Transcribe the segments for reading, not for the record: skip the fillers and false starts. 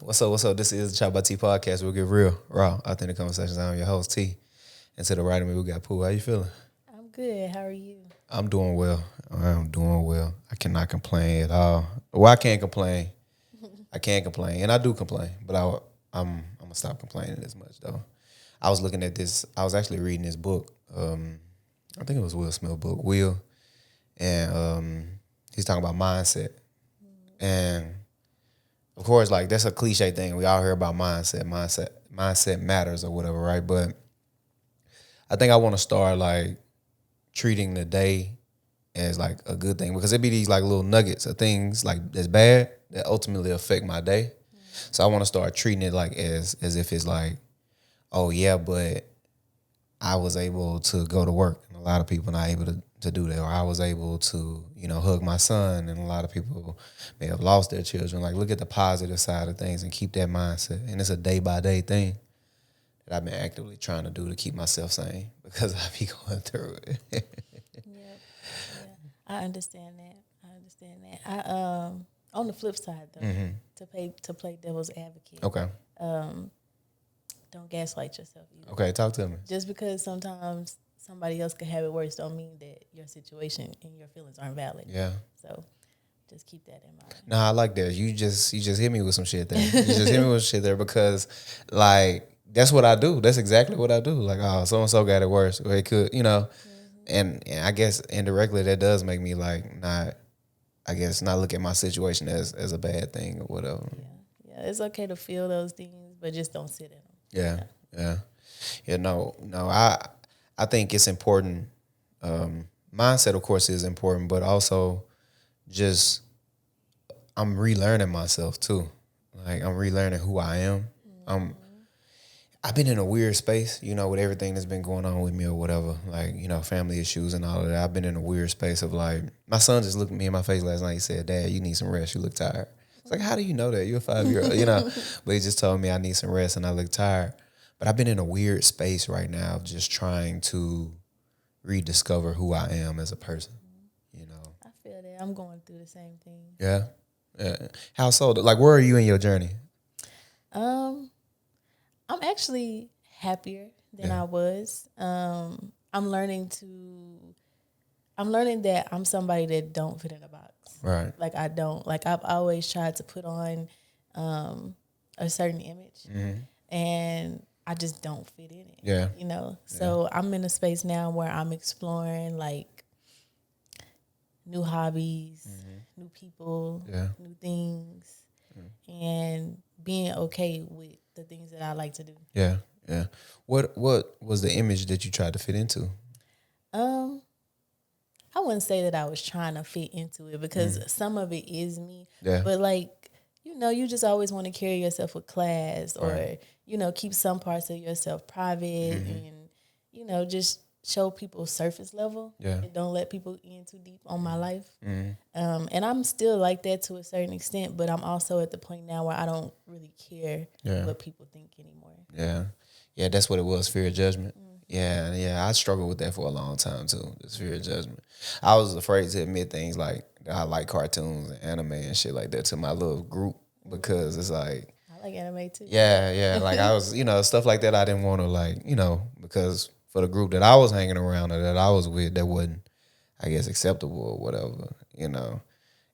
What's up? What's up? This is the ChoppedByT podcast. We'll get real, raw, authentic conversations. I'm your host, T. And to the right of me, we got Pooh. How you feeling? I'm good. How are you? I'm doing well. I'm doing well. I cannot complain at all. Well, I can't complain. I can't complain. And I do complain. But I'm going to stop complaining as much, though. I was looking at this. I was actually reading this book. I think it was Will Smith's book, Will. And he's talking about mindset. And of course, like, that's a cliche thing. We all hear about mindset matters or whatever, right? But I think I want to start, like, treating the day as, like, a good thing. Because it be these, like, little nuggets of things, like, that's bad that ultimately affect my day. So I want to start treating it, like, as if it's, like, oh, yeah, but I was able to go to work. And a lot of people not able to do that. Or I was able to, hug my son. And a lot of people may have lost their children. Like, look at the positive side of things and keep that mindset. And it's a day-by-day thing that I've been actively trying to do to keep myself sane because I be going through it. Yeah. I understand that. On the flip side, though, to play devil's advocate. Okay. Don't gaslight yourself either. Okay, talk to me. Just because sometimes somebody else could have it worse don't mean that your situation and your feelings aren't valid. Yeah. So just keep that in mind. Nah, I like that. You just hit me with some shit there. You just hit me with shit there because, like, that's what I do. That's exactly what I do. Like, oh, so-and-so got it worse. Or it could, And I guess indirectly that does make me, like, not look at my situation as a bad thing or whatever. Yeah, it's okay to feel those things, but just don't sit in them. Yeah. No. I think it's important. Mindset, of course, is important, but also just I'm relearning myself too. Like, I'm relearning who I am. I've been in a weird space, with everything that's been going on with me or whatever, like, family issues and all of that. I've been in a weird space of, like, my son just looked at me in my face last night. He said, "Dad, you need some rest. You look tired." It's like, how do you know that? You're a 5-year-old, But he just told me I need some rest and I look tired. But I've been in a weird space right now of just trying to rediscover who I am as a person, I feel that. I'm going through the same thing. Yeah. How so? Like, where are you in your journey? I'm actually happier than I was. I'm learning that I'm somebody that don't fit in a box. Right. Like, I don't. Like, I've always tried to put on a certain image, and I just don't fit in it. Yeah. So I'm in a space now where I'm exploring, like, new hobbies, new people, new things, and being okay with the things that I like to do. Yeah. What was the image that you tried to fit into? I wouldn't say that I was trying to fit into it because some of it is me. Yeah. But, like, you just always want to carry yourself with class or, Right. Keep some parts of yourself private and, just show people surface level. Yeah. And don't let people in too deep on my life. And I'm still like that to a certain extent, but I'm also at the point now where I don't really care what people think anymore. Yeah, that's what it was, fear of judgment. Yeah, I struggled with that for a long time too, this fear of judgment. I was afraid to admit things like that I like cartoons and anime and shit like that to my little group because it's like, I like anime too. Yeah, like I was, stuff like that I didn't want to, like, because for the group that I was hanging around or that I was with, that wasn't, I guess, acceptable or whatever,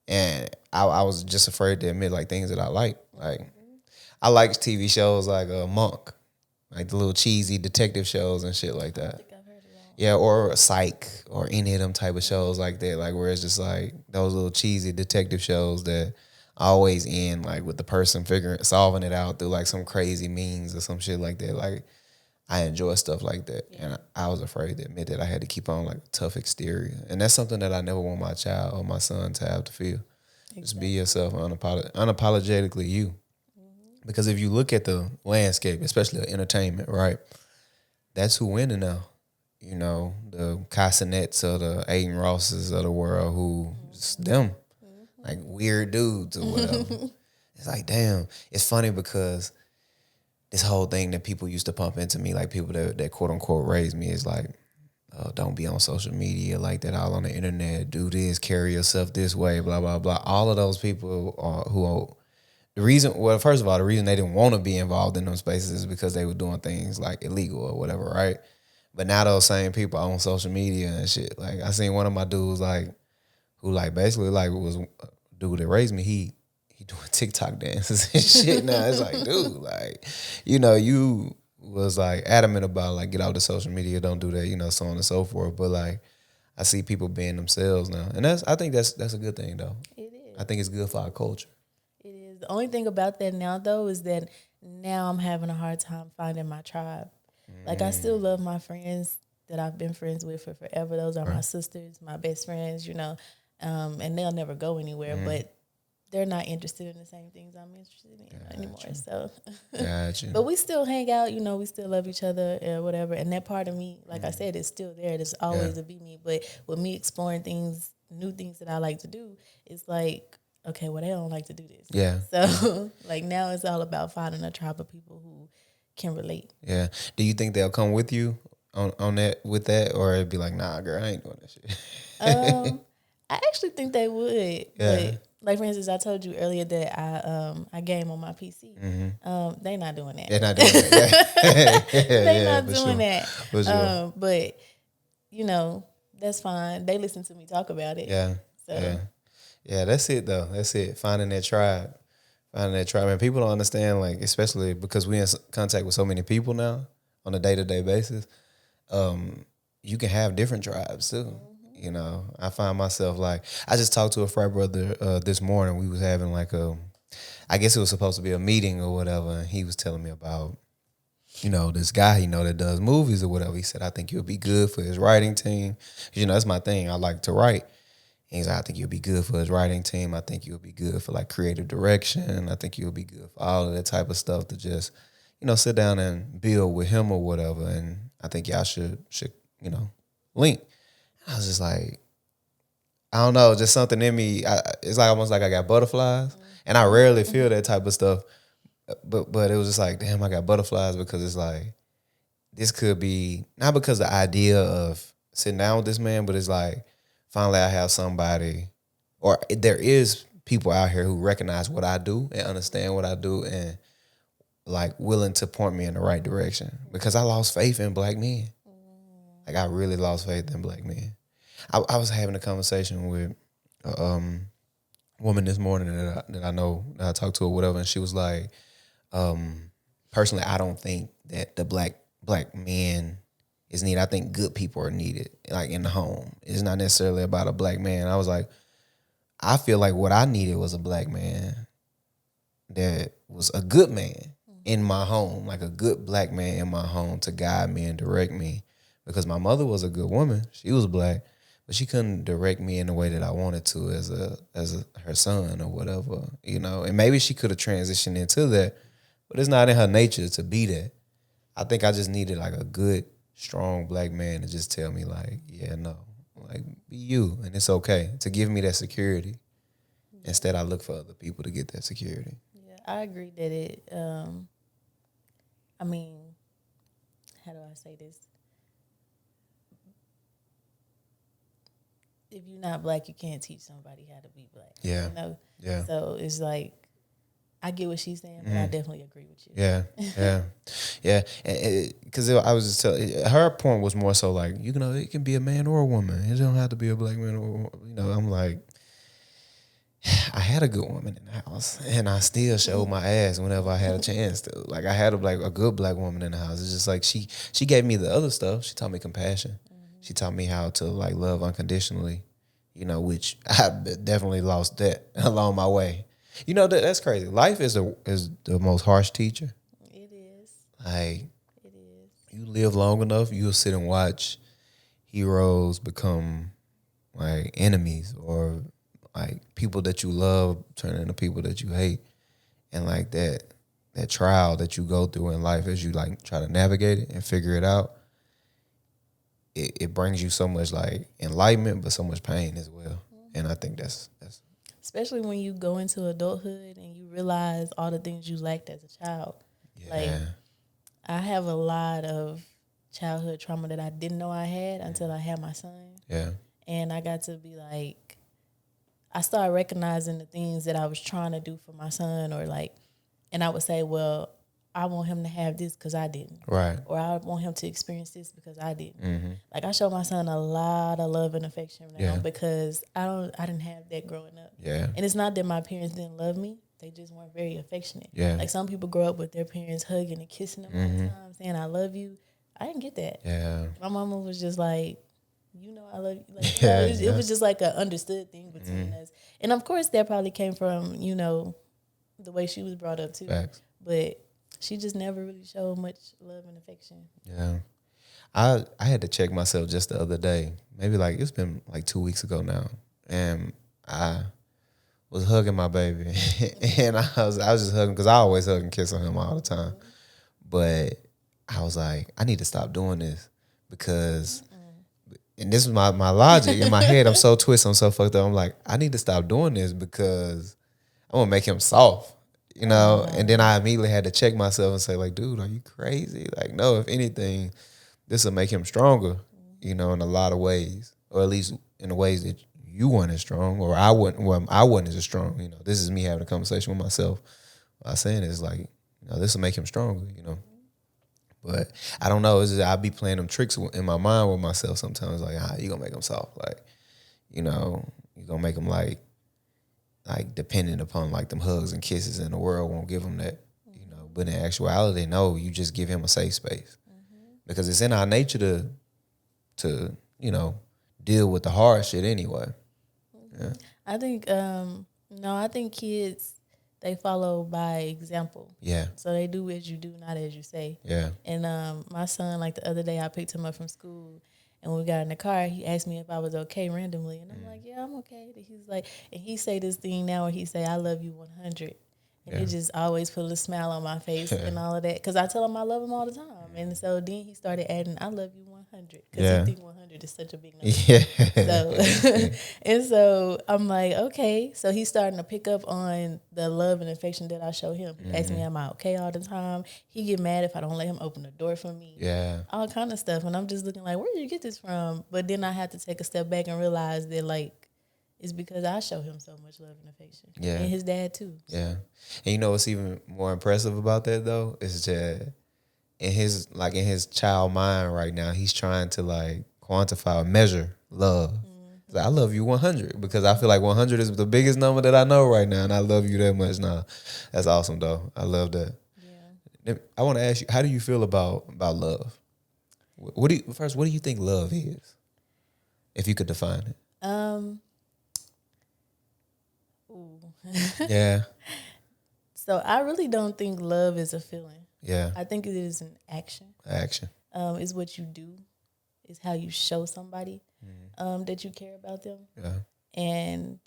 And I was just afraid to admit, like, things that I like. Like, I like TV shows like Monk, like the little cheesy detective shows and shit like that. I think I've heard of that. Yeah, or Psych or any of them type of shows like that, like where it's just like those little cheesy detective shows that always end like with the person solving it out through like some crazy means or some shit like that. Like, I enjoy stuff like that, and I was afraid to admit that I had to keep on like a tough exterior, and that's something that I never want my child or my son to have to feel. Exactly. Just be yourself, unapologetically you. Because if you look at the landscape, especially entertainment, right, that's who winning now. The Casanets or the Aiden Rosses of the world who just them, like weird dudes or whatever. It's like, damn. It's funny because this whole thing that people used to pump into me, like people that quote unquote raised me, is like, don't be on social media like that, all on the internet, do this, carry yourself this way, blah, blah, blah. All of those people who first of all, the reason they didn't want to be involved in them spaces is because they were doing things like illegal or whatever, right? But now those same people are on social media and shit. Like I seen one of my dudes like who like basically like was a dude that raised me. He doing TikTok dances and shit now. It's like, dude, like, you was like adamant about like get out the social media, don't do that, so on and so forth. But like I see people being themselves now. And I think that's a good thing though. It is. I think it's good for our culture. It is. The only thing about that now though is that now I'm having a hard time finding my tribe. Like I still love my friends that I've been friends with for forever. Those are my sisters, my best friends, and they'll never go anywhere, but they're not interested in the same things I'm interested in anymore. So, but we still hang out, we still love each other or whatever. And that part of me, like I said, is still there. There's always a be me. But with me exploring things, new things that I like to do, it's like, okay, well, they don't like to do this. Yeah. So, like now it's all about finding a tribe of people who can relate. Yeah. Do you think they'll come with you on that with that, or it'd be like, nah, girl, I ain't doing that shit? I actually think they would. Yeah. But like for instance, I told you earlier that I game on my PC. They not doing that. They're not doing that. They not doing that. For sure. But that's fine. They listen to me talk about it. Yeah. So. Yeah, that's it though. That's it. Finding that tribe. And people don't understand, like, especially because we're in contact with so many people now on a day-to-day basis. You can have different tribes too. I find myself like, I just talked to a frat brother this morning. We was having like I guess it was supposed to be a meeting or whatever. And he was telling me about, this guy that does movies or whatever. He said, I think you'll be good for his writing team. That's my thing. I like to write. And he's like, I think you'll be good for his writing team. I think you'll be good for like creative direction. I think you'll be good for all of that type of stuff to just, sit down and build with him or whatever. And I think y'all should link. I was just like, I don't know, just something in me. It's like almost like I got butterflies, and I rarely feel that type of stuff. But it was just like, damn, I got butterflies because it's like this could be not because the idea of sitting down with this man, but it's like finally I have somebody, or there is people out here who recognize what I do and understand what I do and like willing to point me in the right direction, because I lost faith in black men. Like I really lost faith in black men. I was having a conversation with a woman this morning that I know, that I talked to or whatever, and she was like, personally, I don't think that the black man is needed. I think good people are needed, like in the home. It's not necessarily about a black man. I was like, I feel like what I needed was a black man that was a good man in my home, like a good black man in my home to guide me and direct me. Because my mother was a good woman. She was black, but she couldn't direct me in the way that I wanted to as her son or whatever, And maybe she could have transitioned into that, but it's not in her nature to be that. I think I just needed like a good, strong black man to just tell me like, yeah, no, like be you, and it's okay, to give me that security. Instead, I look for other people to get that security. Yeah, I agree that it. How do I say this? If you're not black, you can't teach somebody how to be black. Yeah. Yeah. So it's like, I get what she's saying, but I definitely agree with you. Yeah. Because I was just telling her point was more so like, it can be a man or a woman. It don't have to be a black man or I'm like, I had a good woman in the house, and I still showed my ass whenever I had a chance to. Like I had a good black woman in the house. It's just like she gave me the other stuff. She taught me compassion. She taught me how to like love unconditionally, which I definitely lost that along my way. That's crazy. Life is the most harsh teacher. It is. Like it is. You live long enough, you'll sit and watch heroes become like enemies, or like people that you love turn into people that you hate, and like that trial that you go through in life as you like try to navigate it and figure it out. It brings you so much like enlightenment, but so much pain as well. And I think that's especially when you go into adulthood and you realize all the things you lacked as a child. Yeah. Like I have a lot of childhood trauma that I didn't know I had until I had my son. Yeah. And I got to be like, I started recognizing the things that I was trying to do for my son, or like, and I would say, well, I want him to have this because I didn't. Right. Or I want him to experience this because I didn't. Mm-hmm. Like, I show my son a lot of love and affection now because I didn't have that growing up. Yeah. And it's not that my parents didn't love me. They just weren't very affectionate. Yeah. Like, some people grow up with their parents hugging and kissing them all the time, saying, I love you. I didn't get that. Yeah. My mama was just like, you know, I love you. Like, it was just like an understood thing between us. And of course, that probably came from, you know, the way she was brought up too. Facts. But she just never really showed much love and affection. Yeah. I had to check myself just the other day. Maybe like it's been like 2 weeks ago now. And I was hugging my baby. And I was just hugging because I always hug and kiss on him all the time. But I was like, I need to stop doing this because and this is my logic in my head. I'm so twisted, I'm so fucked up. I'm like, I need to stop doing this because I'm gonna make him soft. You know, and then I immediately had to check myself and say, like, dude, are you crazy? Like, no, if anything, this will make him stronger, you know, in a lot of ways, or at least in the ways that you weren't as strong, or I wasn't as strong. You know, this is me having a conversation with myself. By saying it's like, you know, this will make him stronger, you know. But I don't know. It's just, I be playing them tricks in my mind with myself sometimes. Like, you gonna make him soft? Like, you know, you gonna make him like dependent upon like them hugs and kisses, and the world won't give him that, you know. But in actuality, no, you just give him a safe space because it's in our nature to you know deal with the hard shit anyway. Yeah. I think I think kids, they follow by example. Yeah. So they do as you do, not as you say. Yeah. And my son, like the other day, I picked him up from school. And when we got in the car, he asked me if I was okay randomly. And I'm like, yeah, I'm okay. And he's like, and he say this thing now where he say, I love you 100. And it just always put a smile on my face and all of that. Because I tell him I love him all the time. And so then he started adding, I love you 100. Because he think 100 is such a big number. Yeah. So, and so I'm like, okay. So he's starting to pick up on the love and affection that I show him. He asks me, am I okay all the time? He get mad if I don't let him open the door for me. Yeah. All kind of stuff. And I'm just looking like, where did you get this from? But then I had to take a step back and realize that, like, it's because I show him so much love and affection. Yeah. And his dad, too. Yeah. And you know what's even more impressive about that, though? Is that in his child mind right now, he's trying to, like, quantify or measure love. Like, I love you 100 because I feel like 100 is the biggest number that I know right now, and I love you that much now. That's awesome, though. I love that. Yeah. I want to ask you, how do you feel about love? What do you think love is? If you could define it. Yeah. So I really don't think love is a feeling. Yeah. I think it is an action. Action. It's what you do. It's how you show somebody that you care about them. Yeah. And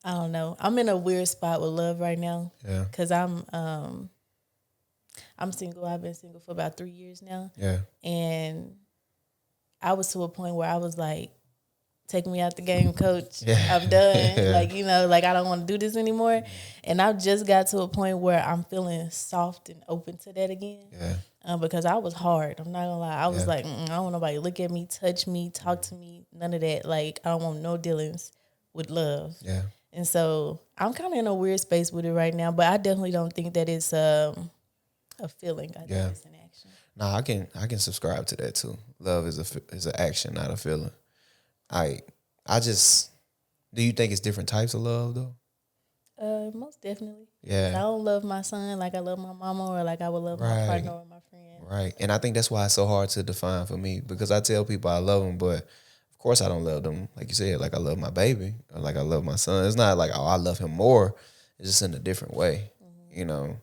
I don't know. I'm in a weird spot with love right now. Yeah. Because I'm single. I've been single for about 3 years now. Yeah. And I was to a point where I was like, take me out the game, coach. Yeah. I'm done. Yeah. Like, you know, like I don't want to do this anymore. And I've just got to a point where I'm feeling soft and open to that again. Yeah. Because I was hard. I'm not gonna lie. I was like, I don't want nobody to look at me, touch me, talk to me, none of that. Like, I don't want no dealings with love. Yeah. And so I'm kind of in a weird space with it right now, but I definitely don't think that it's a feeling. I think it's an action. No, I can subscribe to that too. Love is an action, not a feeling. Do you think it's different types of love though? Most definitely. Yeah. I don't love my son like I love my mama or like I would love my partner or my friend. Right. And I think that's why it's so hard to define for me, because I tell people I love them, but of course I don't love them like you said, like I love my baby or like I love my son. It's not like, oh, I love him more. It's just in a different way, you know.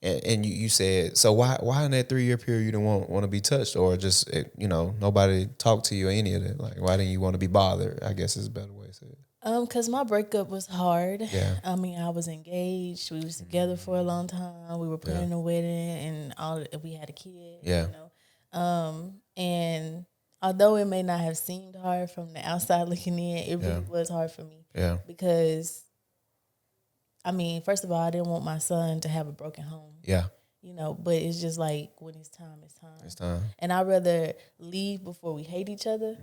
And you said, so why in that 3-year period you didn't want to be touched, or just, you know, nobody talked to you or any of that? Like, why didn't you want to be bothered? I guess is a better way to say it. Because my breakup was hard. Yeah. I mean, I was engaged. We was together for a long time. We were planning a wedding, and we had a kid. Yeah. You know? And although it may not have seemed hard from the outside looking in, it really was hard for me. Yeah. Because, I mean, first of all, I didn't want my son to have a broken home. Yeah. you know, but it's just like when it's time, it's time. It's time. And I'd rather leave before we hate each other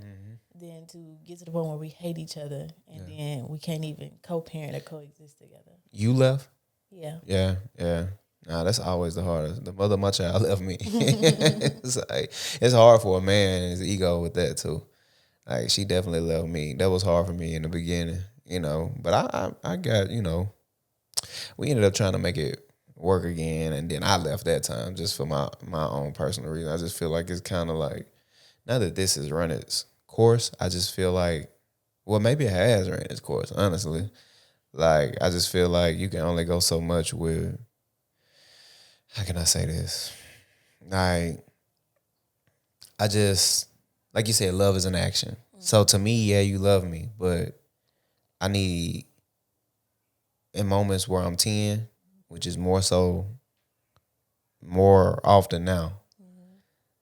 than to get to the point where we hate each other and then we can't even co-parent or coexist together. You left? Yeah. Yeah, yeah. Nah, that's always the hardest. The mother of my child left me. It's like, it's hard for a man and his ego with that too. Like, she definitely left me. That was hard for me in the beginning, you know. But I got, you know, we ended up trying to make it work again, and then I left that time just for my own personal reason. I just feel like it's kind of like, now that this has run its course, I just feel like, well, maybe it has ran its course, honestly. Like, I just feel like you can only go so much with, how can I say this? Like, I just, like you said, love is an action. So to me, yeah, you love me, but I need, in moments where I'm 10, which is more often now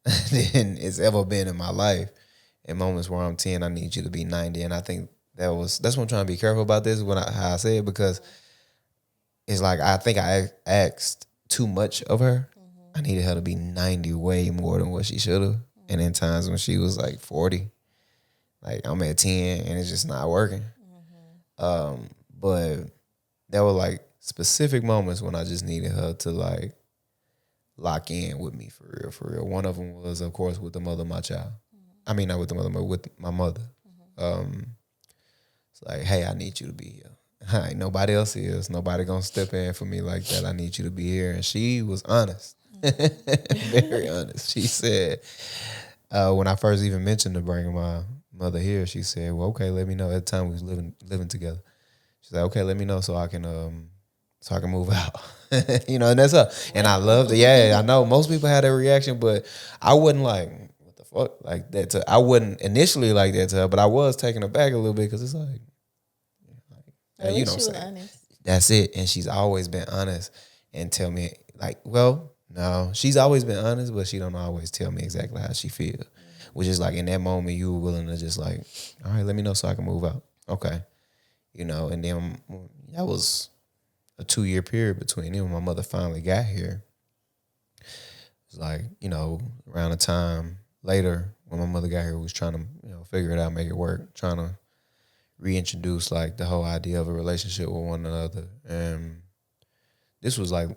than it's ever been in my life. In moments where I'm 10, I need you to be 90. And I think that's what I'm trying to be careful about this how I say it, because it's like, I think I asked too much of her. I needed her to be 90 way more than what she should have. And in times when she was like 40, like I'm at 10 and it's just not working. But there were like specific moments when I just needed her to like lock in with me for real, for real. One of them was, of course, with the mother of my child. I mean, not with the mother, but with my mother. It's like, hey, I need you to be here. Ain't nobody else is. Nobody gonna step in for me like that. I need you to be here. And she was honest, very honest. She said, when I first even mentioned to bring my mother here, she said, well, okay, let me know. At the time we was living together. She said, okay, let me know so I can move out. You know, and that's her. And I loved it. Yeah, I know most people had that reaction, but I wasn't like, what the fuck, like that. I wasn't initially like that to her, but I was taken aback a little bit because it's like, At you least know, she was honest. that's it. And she's always been honest and tell me like, well, no, she's always been honest, but she don't always tell me exactly how she feel. Which is like, in that moment, you were willing to just like, all right, let me know so I can move out. Okay. You know, and then that was a 2-year period between them when my mother finally got here. It was like, you know, around the time later when my mother got here, we was trying to, you know, figure it out, make it work, trying to reintroduce like the whole idea of a relationship with one another. And this was like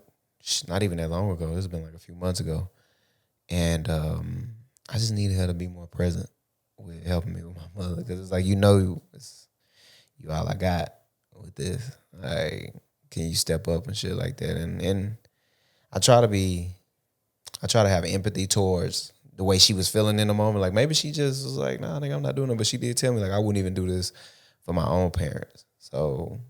not even that long ago. It's been like a few months ago. And I just needed her to be more present with helping me with my mother, because it's like, you know, you all I got with this. Like, can you step up and shit like that? And I try to have empathy towards the way she was feeling in the moment. Like, maybe she just was like, nah, nigga, I'm not doing it. But she did tell me, like, I wouldn't even do this for my own parents. So,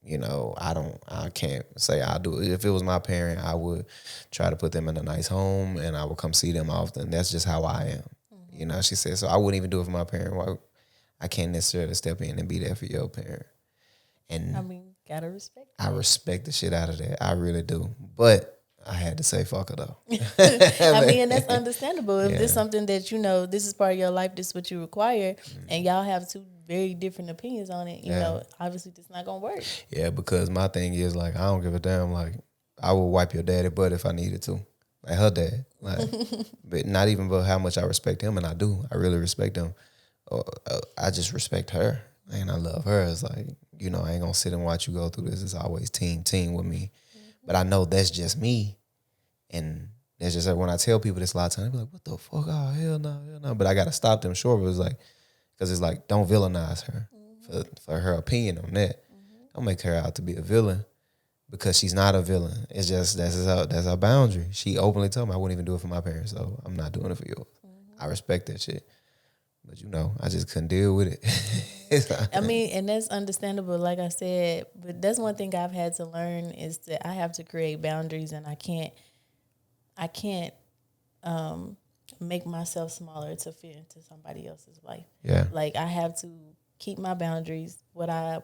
you know, I can't say I'll do it. If it was my parent, I would try to put them in a nice home and I would come see them often. That's just how I am. You know, she said, so I wouldn't even do it for my parent. Well, I can't necessarily step in and be there for your parent. And I mean, gotta respect that. I respect the shit out of that. I really do. But I had to say fuck her though. I mean, and that's understandable. If this is something that, you know, this is part of your life, this is what you require, and y'all have two very different opinions on it, you know, obviously this not gonna work. Yeah, because my thing is, like, I don't give a damn. Like, I will wipe your daddy butt if I needed to. Like, her dad. Like, but not even about how much I respect him, and I do. I really respect him. I just respect her, and I love her. It's like, you know, I ain't gonna sit and watch you go through this. It's always team with me. But I know that's just me. And that's just like, when I tell people this a lot of times, they be like, what the fuck? Oh, hell no. But I got to stop them short. But it's like, because it's like, don't villainize her for her opinion on that. Don't make her out to be a villain, because she's not a villain. It's just, that's our boundary. She openly told me I wouldn't even do it for my parents, so I'm not doing it for yours. I respect that shit. But, you know, I just couldn't deal with it. I mean, and that's understandable, like I said, but that's one thing I've had to learn is that I have to create boundaries, and I can't make myself smaller to fit into somebody else's life. Yeah. Like, I have to keep my boundaries, what I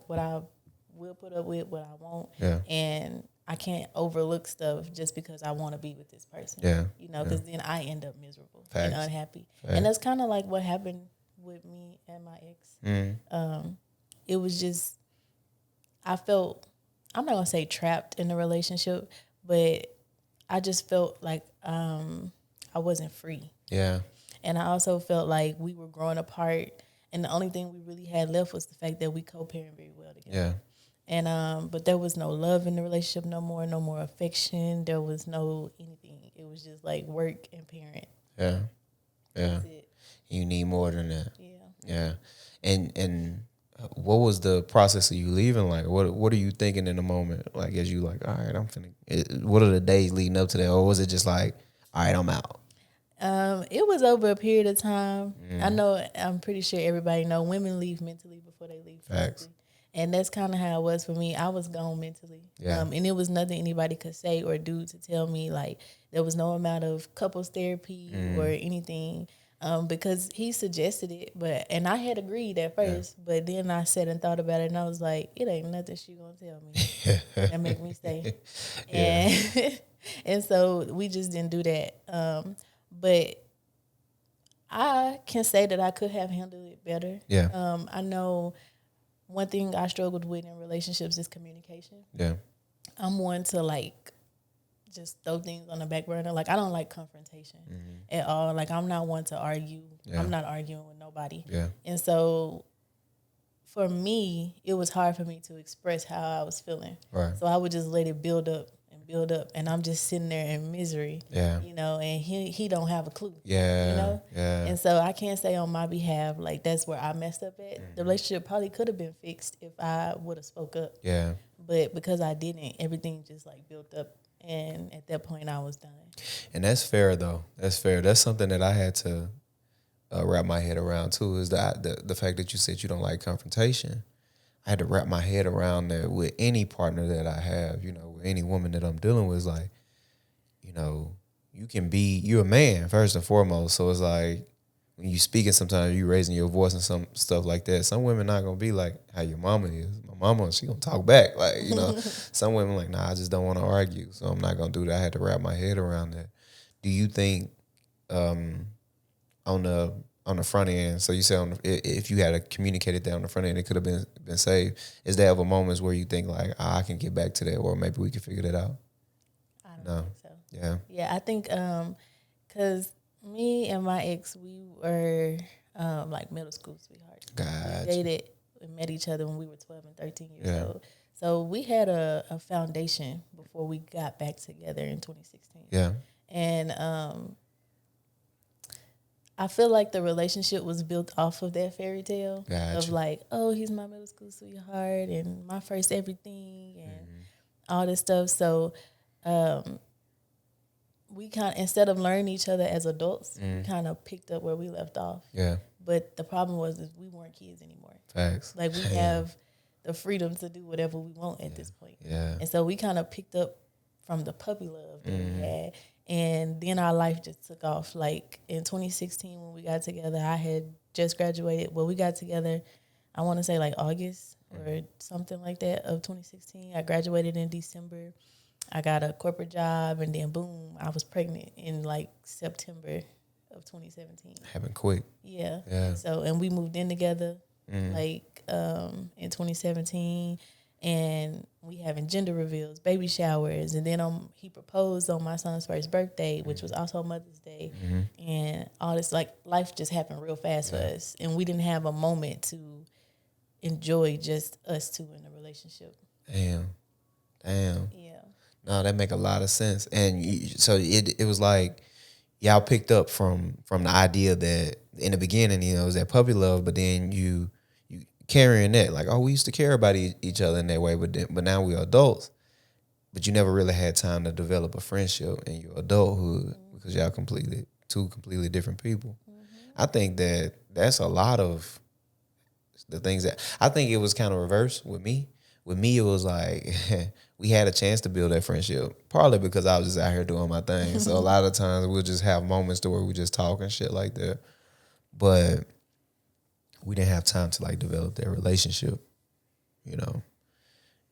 will put up with, what I won't. Yeah. And I can't overlook stuff just because I want to be with this person. Yeah. You know, because then I end up miserable Facts. and unhappy. Facts. And that's kind of like what happened with me and my ex. It was just, I felt, I'm not going to say trapped in the relationship, but I just felt like I wasn't free. Yeah. And I also felt like we were growing apart, and the only thing we really had left was the fact that we co-parent very well together. Yeah. And but there was no love in the relationship no more affection. There was no anything. It was just like work and parent. Yeah. Yeah. That's it. You need more than that. Yeah. Yeah. And what was the process of you leaving like? What are you thinking in the moment? Like as you like, all right, I'm finna. What are the days leading up to that, or was it just like, all right, I'm out? It was over a period of time. I know. I'm pretty sure everybody know women leave mentally before they leave physically. Facts. And that's kind of how it was for me. I was gone mentally. Yeah. And it was nothing anybody could say or do to tell me. Like, there was no amount of couples therapy or anything because he suggested it. And I had agreed at first. But then I sat and thought about it, and I was like, it ain't nothing she going to tell me that make me stay. And, and so we just didn't do that. But I can say that I could have handled it better. Yeah. I know one thing I struggled with in relationships is communication. Yeah. I'm one to like just throw things on the back burner. Like I don't like confrontation at all. Like I'm not one to argue. Yeah. I'm not arguing with nobody. Yeah. And so for me, it was hard for me to express how I was feeling. Right. So I would just let it build up, and I'm just sitting there in misery. Yeah. You know, and he don't have a clue. Yeah. You know? Yeah. And so I can't say on my behalf, like that's where I messed up at. The relationship probably could have been fixed if I would have spoke up. Yeah. But because I didn't, everything just like built up. And at that point I was done. And that's fair though. That's fair. That's something that I had to wrap my head around too, is the fact that you said you don't like confrontation. I had to wrap my head around that with any partner that I have, you know, with any woman that I'm dealing with. Is like, you know, you're a man first and foremost. So it's like when you speaking, sometimes you raising your voice and some stuff like that. Some women not gonna be like how your mama is. My mama, she gonna talk back. Like, you know, some women like, nah, I just don't want to argue, so I'm not gonna do that. I had to wrap my head around that. Do you think on the front end, so you said if you had communicated that on the front end, it could have been saved. Is there ever moments where you think like, I can get back to that, or maybe we can figure that out? I don't think so. Yeah. Yeah, I think because me and my ex, we were like middle school sweethearts. Gotcha. We dated and met each other when we were 12 and 13 years old. So we had a foundation before we got back together in 2016. Yeah. And I feel like the relationship was built off of that fairy tale of like, oh, he's my middle school sweetheart and my first everything and all this stuff. So we kind of, instead of learning each other as adults, we kind of picked up where we left off. Yeah. But the problem was that we weren't kids anymore. Facts. Like we have the freedom to do whatever we want at this point. Yeah. And so we kind of picked up from the puppy love that we had. And then our life just took off. Like in 2016 when we got together, I had just graduated. Well, we got together, I want to say like August or something like that of 2016. I graduated in December. I got a corporate job, and then boom, I was pregnant in like September of 2017. Happened quick. Yeah. Yeah. So, and we moved in together like in 2017. And we having gender reveals, baby showers, and then he proposed on my son's first birthday, which was also Mother's Day, and all this, like, life just happened real fast for us, and we didn't have a moment to enjoy just us two in a relationship. Damn. Yeah. No, that make a lot of sense. And so it was like y'all picked up from the idea that in the beginning, you know, it was that puppy love, but then you carrying that, like, oh, we used to care about each other in that way, but now we're adults. But you never really had time to develop a friendship in your adulthood because y'all two completely different people. I think that's a lot of the things that I think it was kind of reversed with me. With me, it was like we had a chance to build that friendship, partly because I was just out here doing my thing. So a lot of times we'll just have moments to where we just talk and shit like that. But we didn't have time to like develop that relationship, you know.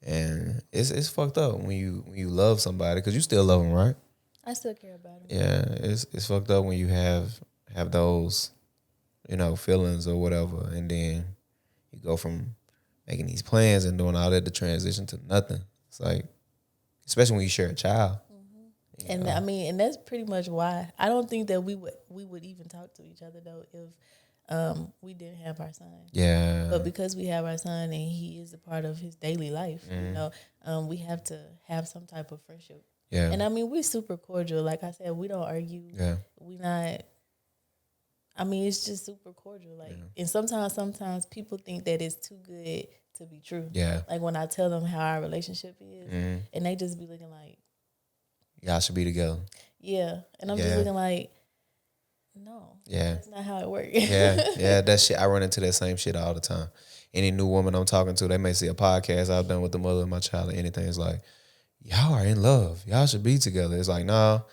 And it's fucked up when you love somebody, because you still love them, right? I still care about him. Yeah, it's fucked up when you have those, you know, feelings or whatever, and then you go from making these plans and doing all that to transition to nothing. It's like, especially when you share a child, And I mean, and that's pretty much why I don't think that we would even talk to each other though if we didn't have our son. Yeah. But because we have our son and he is a part of his daily life, you know, we have to have some type of friendship. Yeah. And I mean, we're super cordial. Like I said, we don't argue. Yeah. We not. I mean, it's just super cordial. Like, and sometimes people think that it's too good to be true. Yeah. Like when I tell them how our relationship is, and they just be looking like, y'all should be together. Yeah. And I'm just looking like, no. Yeah. That's not how it works. Yeah, that shit. I run into that same shit all the time. Any new woman I'm talking to, they may see a podcast I've done with the mother of my child or anything. It's like, y'all are in love. Y'all should be together. It's like, no,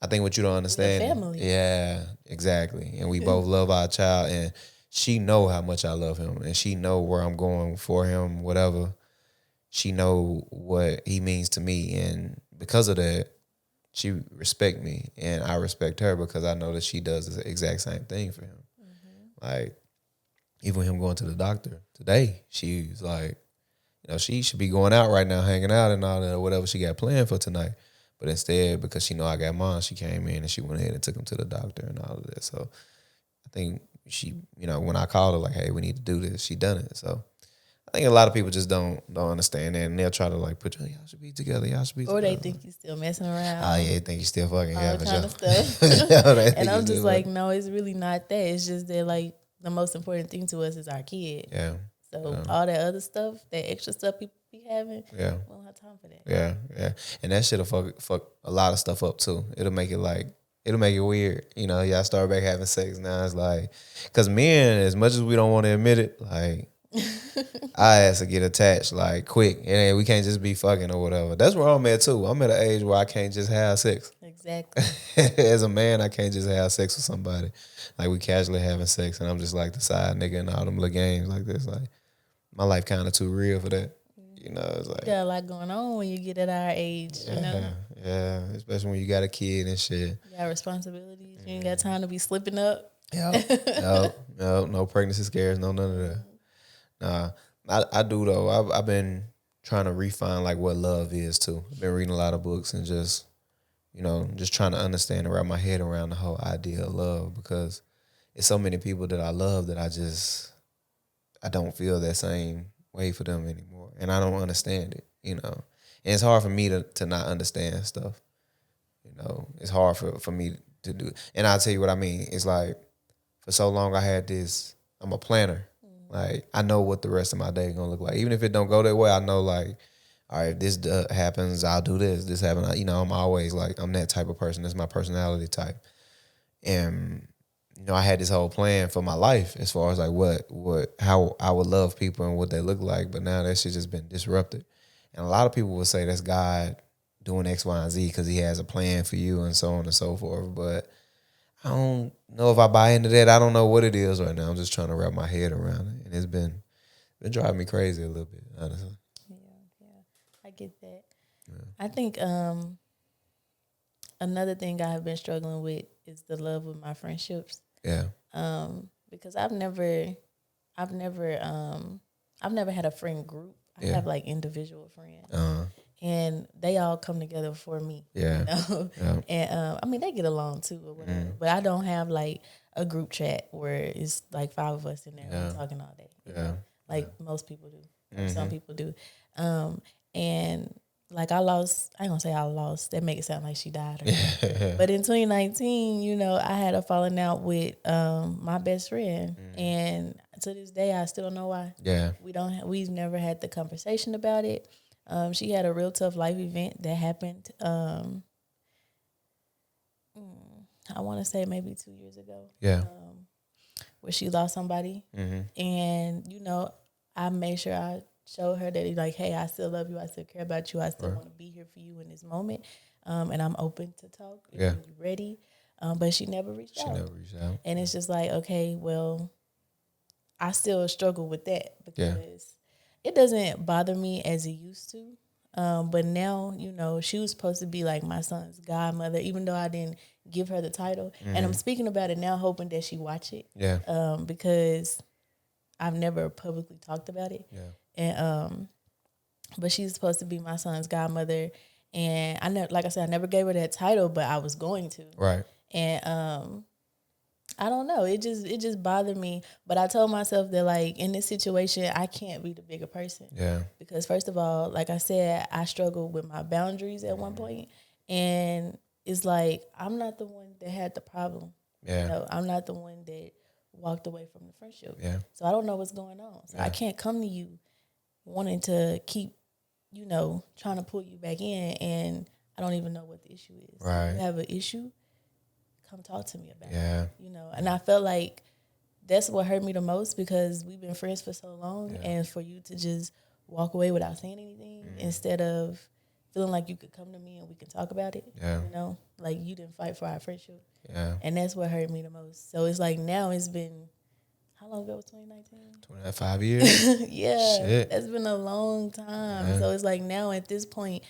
I think what you don't understand. We're family. Yeah, exactly. And we both love our child, and she know how much I love him, and she know where I'm going for him, whatever. She know what he means to me, and because of that, she respect me, and I respect her because I know that she does the exact same thing for him. Like, even him going to the doctor today, she's like, you know, she should be going out right now, hanging out and all that, or whatever she got planned for tonight. But instead, because she know I got mine, she came in and she went ahead and took him to the doctor and all of that. So I think she, you know, when I called her like, hey, we need to do this, she done it. So I think a lot of people just don't understand that, and they'll try to like put y'all should be together, y'all should be together. Or they think you still messing around. Oh yeah, they think you still fucking all having kind of stuff. And I'm just like, no, it's really not that. It's just that like the most important thing to us is our kid. Yeah. So all that other stuff, that extra stuff people be having, we don't have time for that. Yeah. And that shit'll fuck a lot of stuff up too. It'll make it weird. You know, y'all start back having sex now. It's like, because men, as much as we don't want to admit it, like, I has to get attached like quick, and we can't just be fucking or whatever. That's where I'm at too. I'm at an age where I can't just have sex. Exactly. As a man, I can't just have sex with somebody. Like, we casually having sex, and I'm just like the side nigga and all them little games like this. Like, my life kind of too real for that. You know, it's like, you got a lot going on when you get at our age. You know. Yeah, especially when you got a kid and shit. You got responsibilities. You ain't got time to be slipping up. No pregnancy scares, no none of that. Nah, I do though. I've been trying to refine like what love is too. I've been reading a lot of books and just, you know, just trying to understand and wrap my head around the whole idea of love, because it's so many people that I love that I don't feel that same way for them anymore, and I don't understand it. You know, and it's hard for me to not understand stuff. You know, it's hard for me to do it. And I'll tell you what I mean. It's like, for so long I had this. I'm a planner. Like, I know what the rest of my day is going to look like. Even if it don't go that way, I know, like, all right, if this happens, I'll do this. This happens. You know, I'm always, like, I'm that type of person. That's my personality type. And, you know, I had this whole plan for my life as far as, like, how I would love people and what they look like. But now that shit just been disrupted. And a lot of people would say that's God doing X, Y, and Z because he has a plan for you and so on and so forth. But I don't know if I buy into that. I don't know what it is right now. I'm just trying to wrap my head around it. And it's been driving me crazy a little bit, honestly. Yeah. I get that. Yeah. I think another thing I have been struggling with is the love of my friendships. Yeah. Because I've never had a friend group. I have like individual friends. And they all come together for me. Yeah. You know? Yeah. And I mean, they get along too or whatever. But I don't have like a group chat where it's like 5 of us in there and talking all day. You know? Like most people do. Some people do. And like I ain't gonna say I lost. That make it sound like she died. But in 2019, you know, I had a falling out with my best friend. And to this day, I still don't know why. Yeah. We've never had the conversation about it. She had a real tough life event that happened, I want to say maybe 2 years ago. Yeah. Where she lost somebody. And, you know, I made sure I showed her that, like, hey, I still love you. I still care about you. I still want to be here for you in this moment. And I'm open to talk if you're ready. But she never reached out. And it's just like, okay, well, I still struggle with that because it doesn't bother me as it used to. But now, you know, she was supposed to be like my son's godmother, even though I didn't give her the title. And I'm speaking about it now, hoping that she watch it. Yeah. Because I've never publicly talked about it. Yeah. And but she's supposed to be my son's godmother. And I never, like I said, I never gave her that title, but I was going to. Right. And I don't know. It just bothered me. But I told myself that, like, in this situation, I can't be the bigger person. Yeah. Because first of all, like I said, I struggled with my boundaries at one point, and it's like I'm not the one that had the problem. Yeah. You know, I'm not the one that walked away from the friendship. Yeah. So I don't know what's going on. So I can't come to you wanting to keep, you know, trying to pull you back in, and I don't even know what the issue is. Right. If you have an issue, come talk to me about Yeah. it. You know, and I felt like that's what hurt me the most, because we've been friends for so long, and for you to just walk away without saying anything instead of feeling like you could come to me and we can talk about it. Yeah. You know, like you didn't fight for our friendship. Yeah. And that's what hurt me the most. So it's like now it's been, how long ago was 2019? 5 years. Yeah. Shit. That's been a long time. Yeah. So it's like now at this point,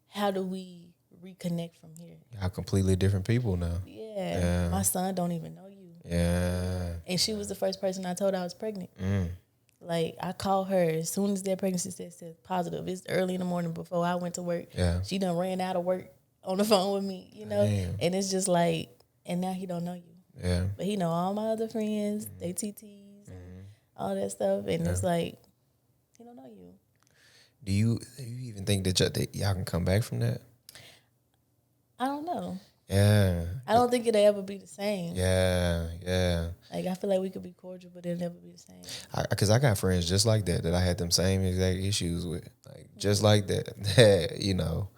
how do we reconnect from here? Y'all completely different people now. Yeah. My son don't even know you. Yeah. And she was the first person I told I was pregnant. Like, I called her as soon as that pregnancy test said positive. It's early in the morning before I went to work. Yeah. She done ran out of work on the phone with me, you know? Damn. And it's just like, and now he don't know you. Yeah. But he know all my other friends, they TTs, and all that stuff. And it's like, he don't know you. Do you even think that y'all can come back from that? I don't know. Yeah. I don't think it'll ever be the same. Yeah. Yeah. Like, I feel like we could be cordial, but it'll never be the same. Because I got friends just like that I had them same exact issues with, like just like that. You know,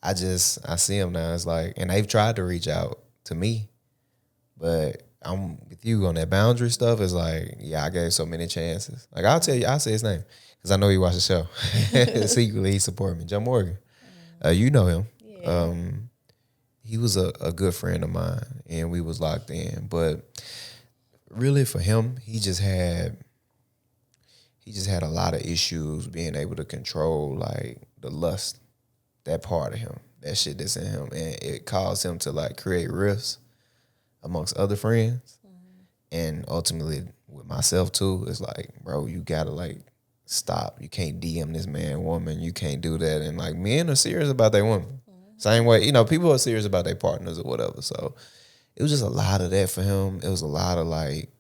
I see them now. It's like, and they've tried to reach out to me, but I'm with you on that boundary stuff. It's like, yeah, I gave so many chances. Like I'll say his name because I know he watched the show. Secretly, he supported me. John Morgan, you know him. Yeah. He was a good friend of mine, and we was locked in. But really, for him, he just had a lot of issues being able to control, like, the lust, that part of him, that shit that's in him, and it caused him to, like, create rifts amongst other friends, and ultimately with myself too. It's like, bro, you gotta, like, stop. You can't DM this man, woman. You can't do that. And, like, men are serious about their women. Same way, you know, people are serious about their partners or whatever. So it was just a lot of that for him. It was a lot of, like,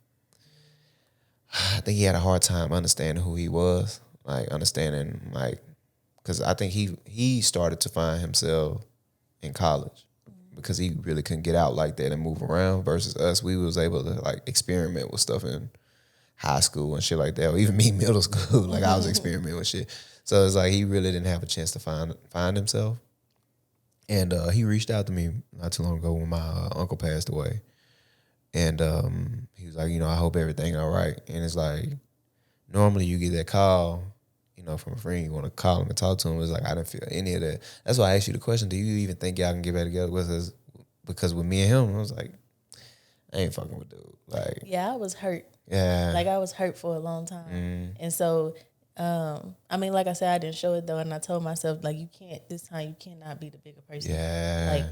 I think he had a hard time understanding who he was, like understanding, like, because I think he started to find himself in college because he really couldn't get out like that and move around, versus us. We was able to, like, experiment with stuff in high school and shit like that, or even me middle school. Like, I was experimenting with shit. So it's like he really didn't have a chance to find himself. And he reached out to me not too long ago when my uncle passed away. And he was like, you know, I hope everything all right. And it's like, normally you get that call, you know, from a friend, you want to call him and talk to him. It's like, I didn't feel any of that. That's why I asked you the question, do you even think y'all can get back together with us? Because with me and him, I was like, I ain't fucking with dude. Like, Yeah, I was hurt. yeah. Like, I was hurt for a long time. And so, I mean, like I said, I didn't show it though. And I told myself, like, this time you cannot be the bigger person. Yeah. Like,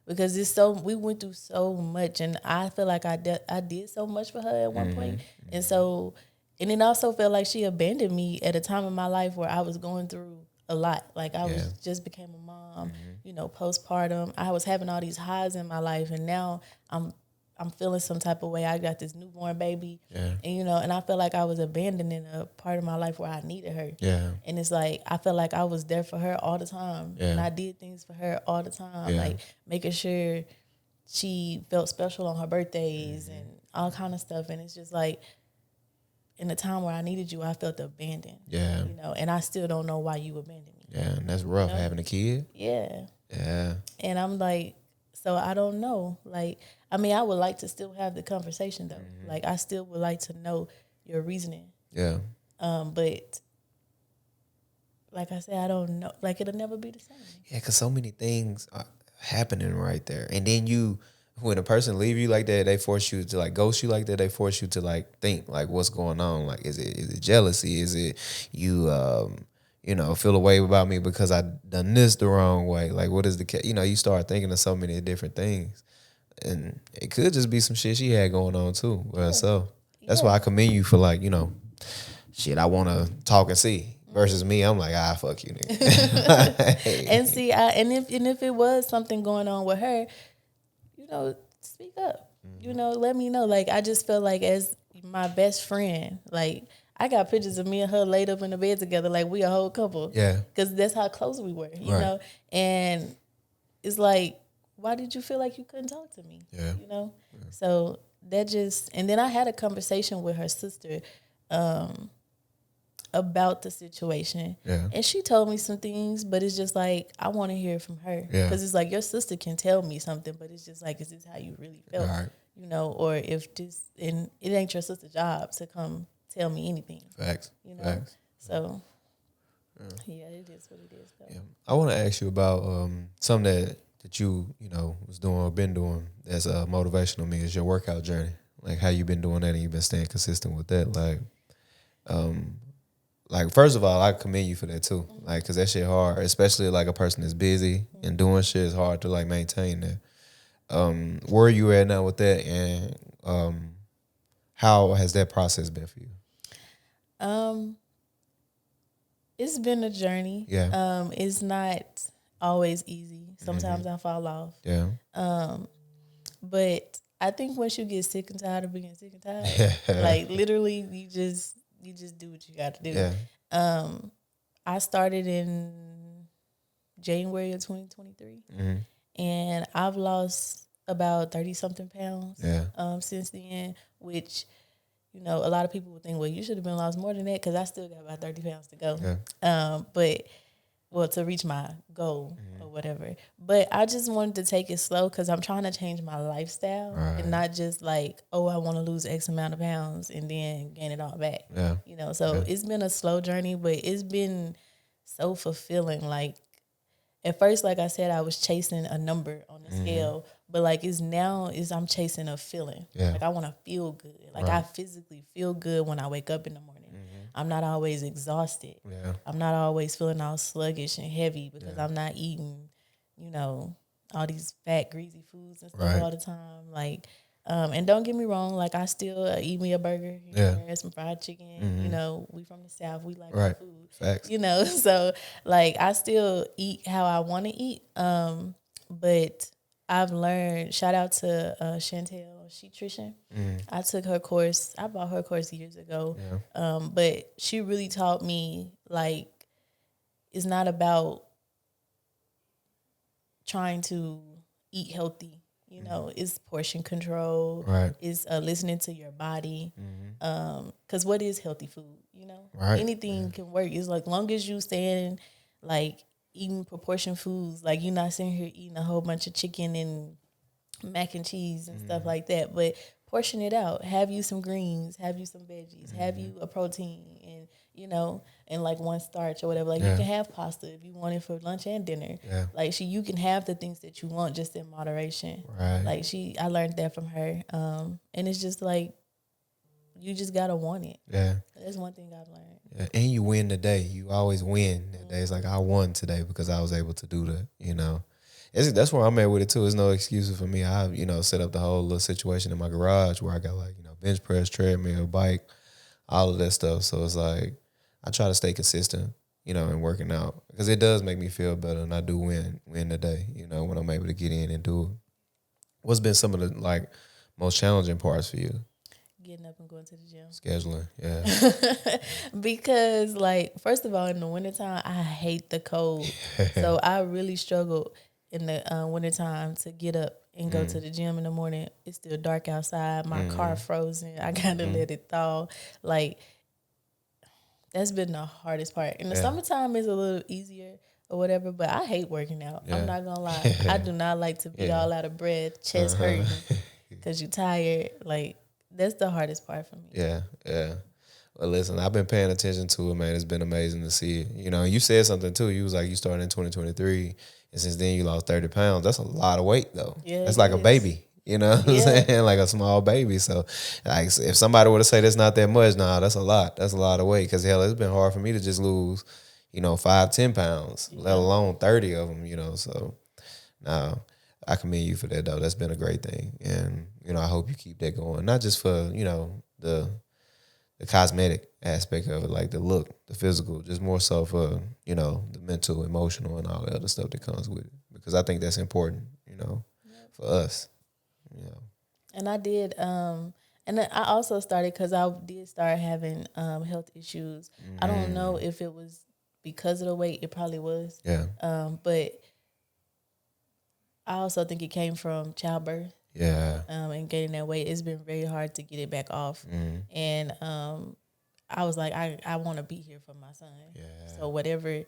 because we went through so much, and I feel like I did so much for her at one point. And so, and it also felt like she abandoned me at a time in my life where I was going through a lot. Like, I was just became a mom, you know, postpartum. I was having all these highs in my life, and now I'm feeling some type of way. I got this newborn baby, and you know, and I feel like I was abandoning a part of my life where I needed her. Yeah. And it's like I felt like I was there for her all the time, and I did things for her all the time, like making sure she felt special on her birthdays and all kind of stuff. And it's just like, in the time where I needed you, I felt abandoned. Yeah. You know, and I still don't know why you abandoned me. Yeah, and that's rough, having a kid. Yeah. Yeah. And I'm like, so I don't know. Like, I mean, I would like to still have the conversation though. Like, I still would like to know your reasoning. Yeah. But like I said, I don't know. Like, it'll never be the same. Yeah, because so many things are happening right there. And then when a person leave you like that, they force you to, like, ghost you like that. They force you to, like, think, like, what's going on? Like, is it jealousy? Is it you, you know, feel a way about me because I done this the wrong way? Like, what is you know, you start thinking of so many different things. And it could just be some shit she had going on too with herself. That's why I commend you for, like, you know, shit, I want to talk and see. Versus me, I'm like, fuck you, nigga. And see, Honestly, and if it was something going on with her, speak up. Let me know. Like, I just feel like as my best friend, like, I got pictures of me and her laid up in the bed together, like we a whole couple. Yeah. Because that's how close we were, you know? And it's like, why did you feel like you couldn't talk to me? Yeah. Yeah. So that just, and then I had a conversation with her sister about the situation. Yeah. And she told me some things, but it's just like, I want to hear from her. Yeah. Because it's like, your sister can tell me something, but it's just like, is this how you really felt? Right. Or if this, and it ain't your sister's job to come tell me anything. Facts. Facts. So, yeah, it is what it is, though. Yeah. I want to ask you about something that you was doing or been doing that's motivational me is your workout journey. Like, how you been doing that and you've been staying consistent with that. Like, first of all, I commend you for that too. Like, cause that shit hard, especially like a person that's busy and doing shit is hard to like maintain that. Where are you at now with that, and how has that process been for you? It's been a journey. Yeah. It's not always easy. Sometimes I fall off. Yeah. But I think once you get sick and tired of being sick and tired, like literally, you just do what you got to do. Yeah. I started in January of 2023, and I've lost about 30-something pounds. Yeah. Since then, which a lot of people would think, well, you should have been lost more than that, because I still got about 30 pounds to go. Yeah. But to reach my goal or whatever. But I just wanted to take it slow because I'm trying to change my lifestyle and not just like, oh, I want to lose X amount of pounds and then gain it all back. Yeah. So it's been a slow journey, but it's been so fulfilling. Like, at first, like I said, I was chasing a number on the scale, but like I'm chasing a feeling. Yeah. Like, I want to feel good. Like, I physically feel good when I wake up in the morning. I'm not always exhausted. Yeah. I'm not always feeling all sluggish and heavy because I'm not eating, all these fat, greasy foods and stuff all the time. Like, and don't get me wrong, like, I still eat me a burger, and some fried chicken. We from the South, we like our food. Facts. So like, I still eat how I want to eat. But I've learned, shout out to Chantel, Sheetrition. I took her course. I bought her course years ago. Yeah. But she really taught me, like, it's not about trying to eat healthy. It's portion control. Right. It's listening to your body. Because what is healthy food? Right. Anything can work. It's like, long as you staying, like, eating proportion foods. Like, you're not sitting here eating a whole bunch of chicken and mac and cheese and stuff like that. But portion it out. Have you some greens. Have you some veggies. Have you a protein. And, and like one starch or whatever. Like, you can have pasta if you want it for lunch and dinner. Yeah. Like, you can have the things that you want just in moderation. Right. Like, I learned that from her. And it's just like, you just gotta want it. Yeah. That's one thing I've learned. Yeah. And you win the day. You always win that day. It's like, I won today because I was able to do that, That's where I'm at with it too. There's no excuses for me. I, set up the whole little situation in my garage where I got like, bench press, treadmill, bike, all of that stuff. So it's like, I try to stay consistent, in working out, because it does make me feel better, and I do win the day, when I'm able to get in and do it. What's been some of the like most challenging parts for you? Getting up and going to the gym. Scheduling, yeah. Because, like, first of all, in the wintertime, I hate the cold. So I really struggled in the wintertime to get up and go to the gym in the morning. It's still dark outside. My car frozen. I got to let it thaw. Like, that's been the hardest part. In the summertime, it's a little easier or whatever, but I hate working out. I'm not going to lie. I do not like to be all out of breath, chest hurting because you're tired. Like, that's the hardest part for me. Yeah. Well, listen, I've been paying attention to it, man. It's been amazing to see it. You said something too. You was like, you started in 2023, and since then you lost 30 pounds. That's a lot of weight, though. Yeah, that's like a baby. You know what I'm saying? Like a small baby. So, like, if somebody were to say that's not that much, nah, that's a lot. That's a lot of weight. Because, hell, it's been hard for me to just lose, 5-10 pounds, let alone 30 of them, So, nah, I commend you for that, though. That's been a great thing. And, I hope you keep that going. Not just for, the cosmetic aspect of it, like the look, the physical, just more so for, you know, the mental, emotional, and all the other stuff that comes with it. Because I think that's important, you know, for us. You know. And I did, and then I also started because I did start having health issues. I don't know if it was because of the weight. It probably was. Yeah. But I also think it came from childbirth. Yeah. And gaining that weight. It's been very hard to get it back off. And I was like, I want to be here for my son. Yeah. So whatever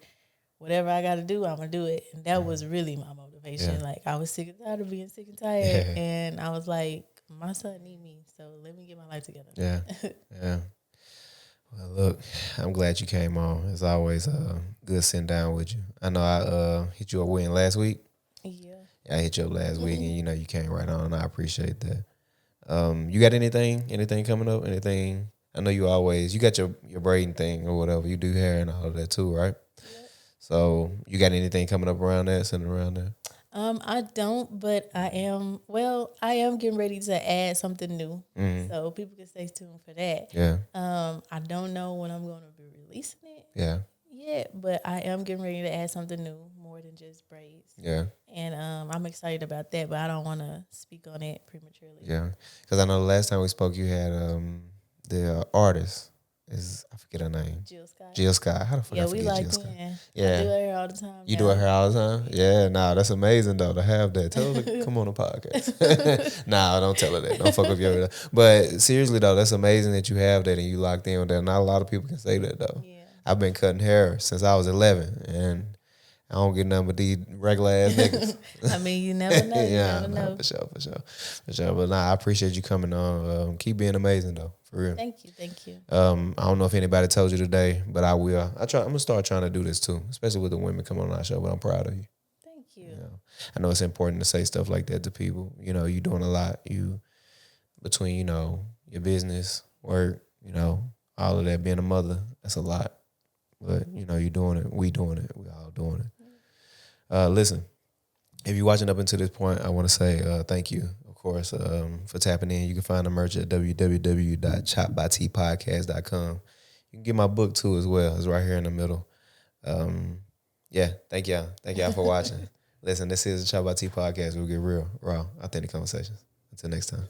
I got to do, I'm gonna do it. And that was really my motivation. Yeah. Like I was sick and tired of being sick and tired, and I was like, my son need me, so let me get my life together. Yeah. Yeah. Well, look, I'm glad you came on. It's always good sitting down with you. I know I hit you up with last week. Yeah. I hit you up last week, and you know you came right on, and I appreciate that. You got anything coming up? Anything? I know you got your braiding thing or whatever. You do hair and all of that too, right? Yep. So you got anything coming up around that, sitting around there? I don't, but I am getting ready to add something new. So people can stay tuned for that. Yeah. I don't know when I'm going to be releasing it. Yeah. Yet, but I am getting ready to add something new, more than just braids. Yeah. And I'm excited about that, but I don't want to speak on it prematurely. Yeah. Because I know the last time we spoke, you had the artist. I forget her name. Jill Scott. How the fuck I forget we like Jill Scott? Yeah. I do her hair all the time. You do her hair all the time? Yeah, nah, that's amazing though to have that. Tell her to come on the podcast. Nah, don't tell her that. Don't fuck up your. But seriously though, that's amazing that you have that and you locked in with that. Not a lot of people can say that though. Yeah. I've been cutting hair since I was 11 and I don't get nothing but these regular ass niggas. I mean, you never know. Yeah, you never know. For sure. But nah, I appreciate you coming on. Keep being amazing though. For real. Thank you. I don't know if anybody told you today, but I will. I'm gonna start trying to do this too, especially with the women coming on our show. But I'm proud of you. Thank you. You know, I know it's important to say stuff like that to people. You know, you're doing a lot. You between your business, work, all of that. Being a mother, that's a lot. But you're doing it. We doing it. We all doing it. Listen, if you're watching up until this point, I want to say thank you. Course, for tapping in. You can find the merch at www.ChoppedByTpodcast.com. You can get my book too as well. It's right here in the middle. Yeah, thank y'all. Thank y'all for watching. Listen, this is the Chop by T podcast. We'll get real, raw, authentic conversations. Until next time.